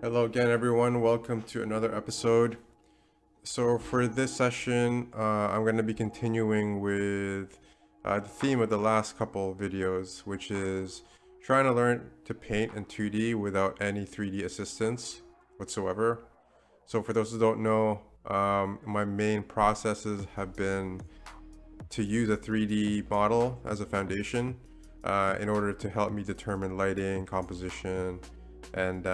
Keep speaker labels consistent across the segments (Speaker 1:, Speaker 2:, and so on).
Speaker 1: Hello again, everyone. Welcome to another episode. So, for this session, I'm going to be continuing with the theme of the last couple videos, which is trying to learn to paint in 2D without any 3D assistance whatsoever. So, for those who don't know, my main processes have been to use a 3D model as a foundation in order to help me determine lighting, composition, and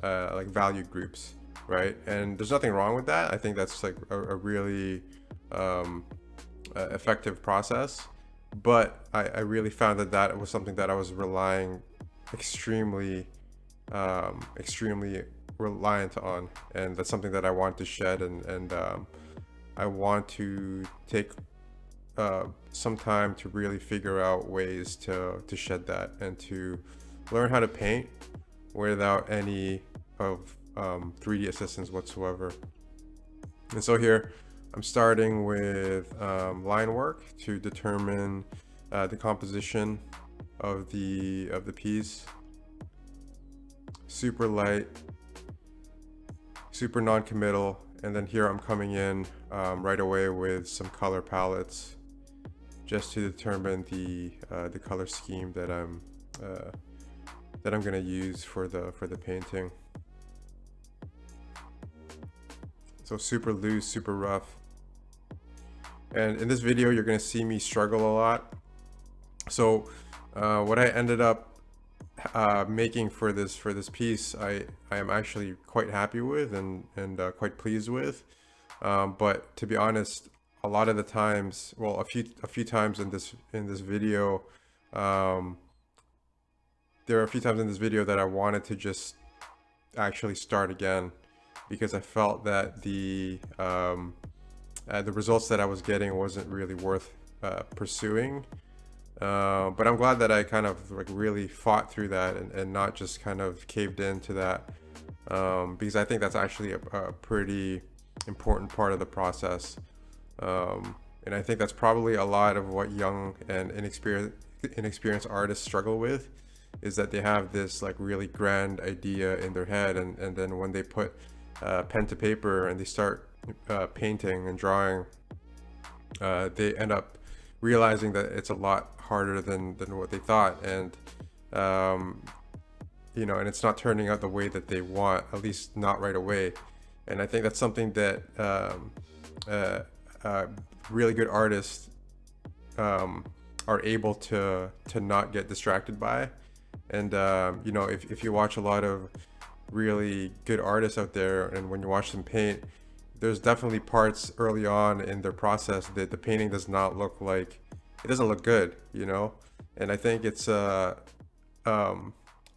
Speaker 1: like value groups, right? And there's nothing wrong with that. I think that's like a really effective process. But I really found that that was something that I was relying extremely reliant on, and that's something that I want to shed, and I want to take some time to really figure out ways to shed that and to learn how to paint without any of 3D assistance whatsoever. And so here I'm starting with line work to determine the composition of the piece. Super light, super non-committal, and then here I'm coming in right away with some color palettes just to determine the color scheme that I'm gonna use for the painting. So super loose, super rough. And in this video, you're gonna see me struggle a lot. So what I ended up making for this piece, I am actually quite happy with and quite pleased with. But to be honest, a lot of the times, well, a few times in this video, there are a few times in this video that I wanted to just actually start again because I felt that the results that I was getting wasn't really worth pursuing. But I'm glad that I kind of like really fought through that and not just kind of caved into that, because I think that's actually a pretty important part of the process. And I think that's probably a lot of what young and inexperienced artists struggle with, is that they have this like really grand idea in their head, and then when they put pen to paper and they start painting and drawing, they end up realizing that it's a lot harder than what they thought, and and it's not turning out the way that they want, at least not right away. And I think that's something that really good artists are able to not get distracted by. And if you watch a lot of really good artists out there, and when you watch them paint, there's definitely parts early on in their process that the painting does not look like, it doesn't look good, and I think it's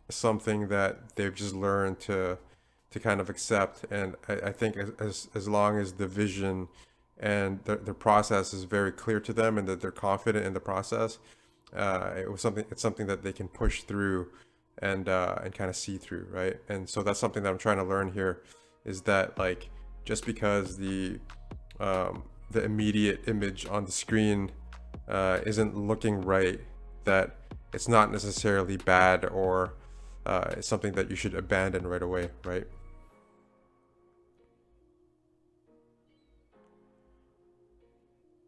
Speaker 1: something that they've just learned to kind of accept. And I think as long as the vision and the process is very clear to them and that they're confident in the process, it's something that they can push through and kind of see through, right? And so that's something that I'm trying to learn here, is that like, just because the immediate image on the screen isn't looking right, that it's not necessarily bad, or it's something that you should abandon right away, right?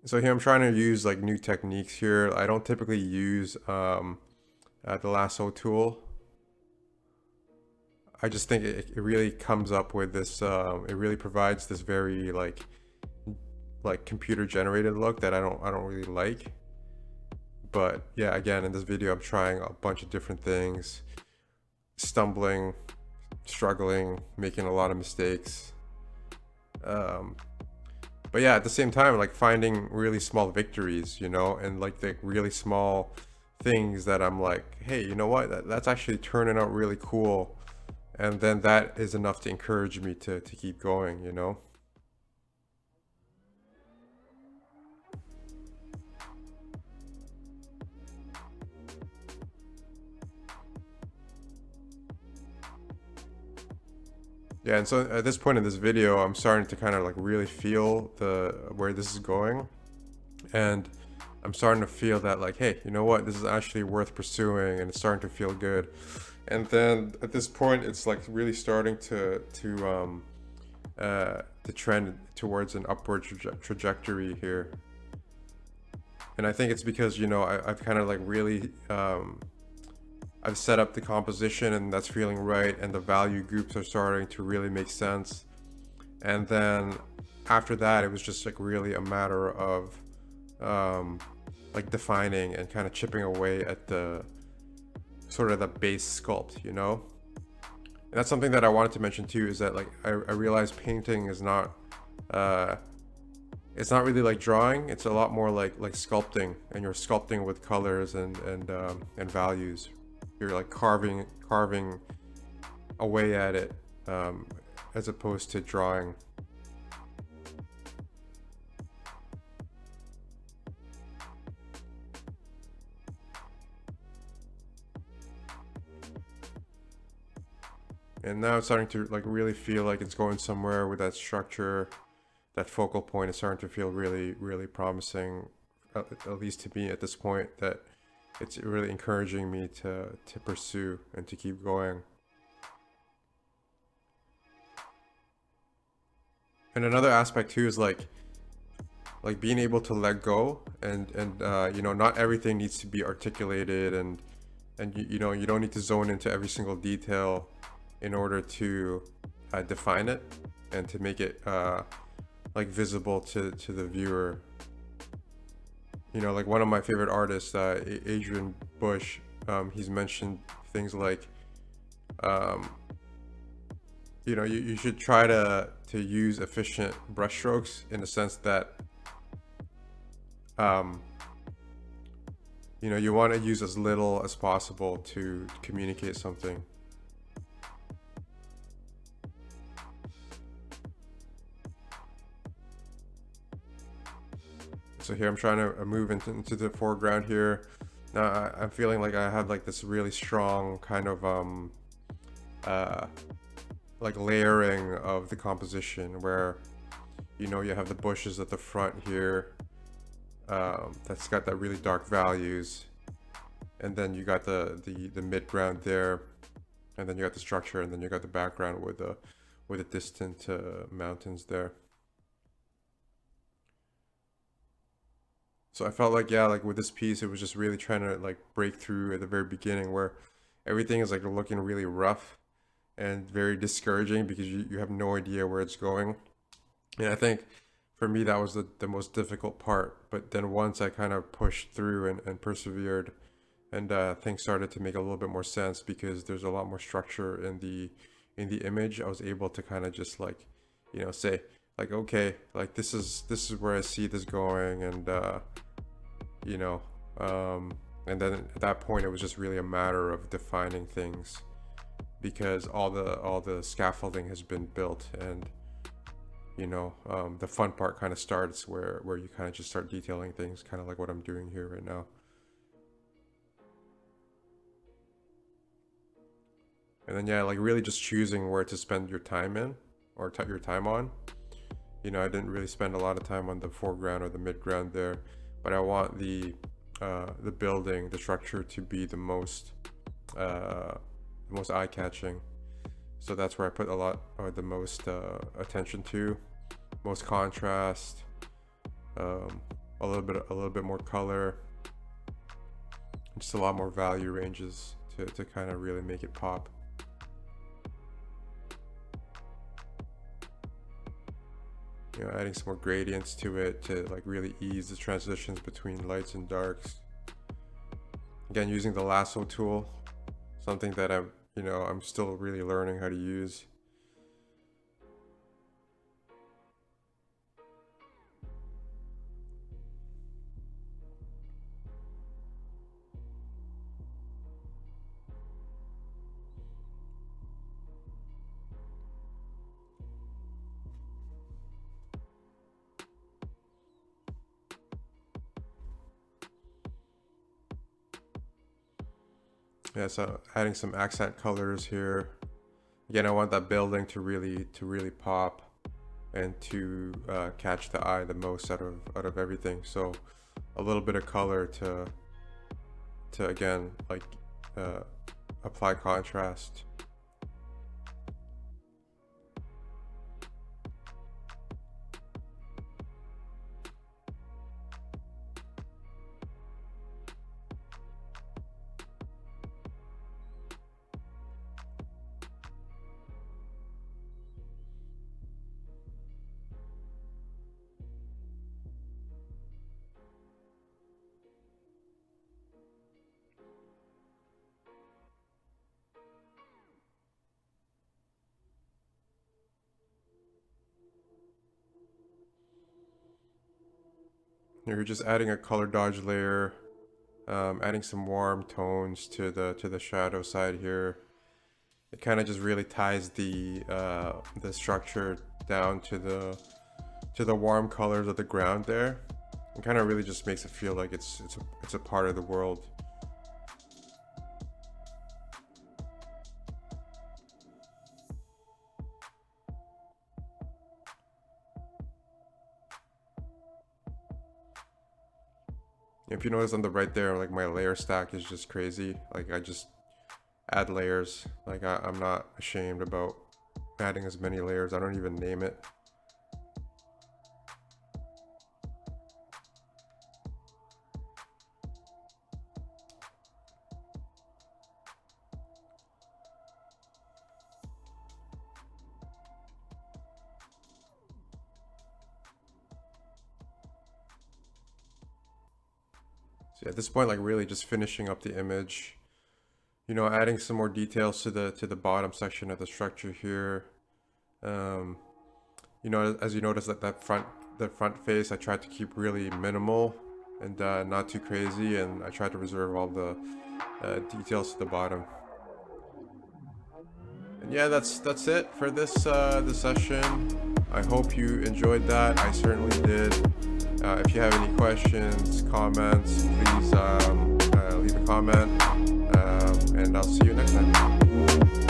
Speaker 1: So here I'm trying to use like new techniques here. I don't typically use the lasso tool. I just think it really comes up with this, it really provides this very like computer generated look that I don't really like. But yeah, again, in this video I'm trying a bunch of different things, stumbling, struggling, making a lot of mistakes. But yeah, at the same time, like finding really small victories, and like the really small things that I'm like, hey, you know what, that's actually turning out really cool. And then that is enough to encourage me to keep going, Yeah, and so at this point in this video, I'm starting to kind of like really feel where this is going. And I'm starting to feel that like, hey, you know what, this is actually worth pursuing, and it's starting to feel good. And then at this point, it's like really starting to trend towards an upward trajectory here. And I think it's because, you know, I've kind of like really I've set up the composition, and that's feeling right, and the value groups are starting to really make sense. And then after that, it was just like really a matter of um, like defining and kind of chipping away at the sort of the base sculpt, you know. And that's something that I wanted to mention too, is that like I realized painting is not uh, it's not really like drawing. It's a lot more like sculpting, and you're sculpting with colors and values. You're like carving away at it, um, as opposed to drawing. And now it's starting to like really feel like it's going somewhere with that structure. That focal point is starting to feel really promising, at least to me at this point. That it's really encouraging me to pursue and to keep going. And another aspect too is like being able to let go, and you know, not everything needs to be articulated, and you know, you don't need to zone into every single detail in order to define it and to make it like visible to the viewer. You know, like one of my favorite artists, Adrian Bush, he's mentioned things like um, you know, you should try to use efficient brushstrokes, in the sense that um, you know, you want to use as little as possible to communicate something. So here I'm trying to move into the foreground here. Now I'm feeling like I have like this really strong kind of uh, like layering of the composition, where you know, you have the bushes at the front here, that's got that really dark values, and then you got the midground there, and then you got the structure, and then you got the background with the distant mountains there. So I felt like, yeah, like with this piece, it was just really trying to like break through at the very beginning, where everything is like looking really rough and very discouraging, because you have no idea where it's going. And I think for me, that was the most difficult part. But then once I kind of pushed through and persevered, and things started to make a little bit more sense, because there's a lot more structure in the image. I was able to kind of just like, you know, say like, okay, like this is where I see this going, and you know, um, and then at that point, it was just really a matter of defining things, because all the scaffolding has been built, and you know, the fun part kind of starts where you kind of just start detailing things, kind of like what I'm doing here right now. And then, yeah, like really just choosing where to spend your time in, or your time on. You know, I didn't really spend a lot of time on the foreground or the midground there, but I want the building, the structure, to be the most eye-catching. So that's where I put a lot, or the most attention to, most contrast, um, a little bit more color, just a lot more value ranges to kind of really make it pop. You know, adding some more gradients to it to like really ease the transitions between lights and darks. Again, using the lasso tool, something that I'm still really learning how to use. Yeah, so adding some accent colors here. Again, I want that building to really pop, and to catch the eye the most out of everything. So a little bit of color to again like uh, apply contrast. You're just adding a color dodge layer, adding some warm tones to the shadow side here. It kind of just really ties the structure down to the warm colors of the ground there. It kind of really just makes it feel like it's a part of the world. If you notice on the right there, like my layer stack is just crazy. Like I just add layers. Like I'm not ashamed about adding as many layers. I don't even name it. So at this point, like really just finishing up the image, adding some more details to the bottom section of the structure here. Um, as you notice that the front face, I tried to keep really minimal and not too crazy, and I tried to reserve all the details to the bottom. And yeah, that's it for this session. I hope you enjoyed that. I certainly did. If you have any questions, comments, please leave a comment, and I'll see you next time.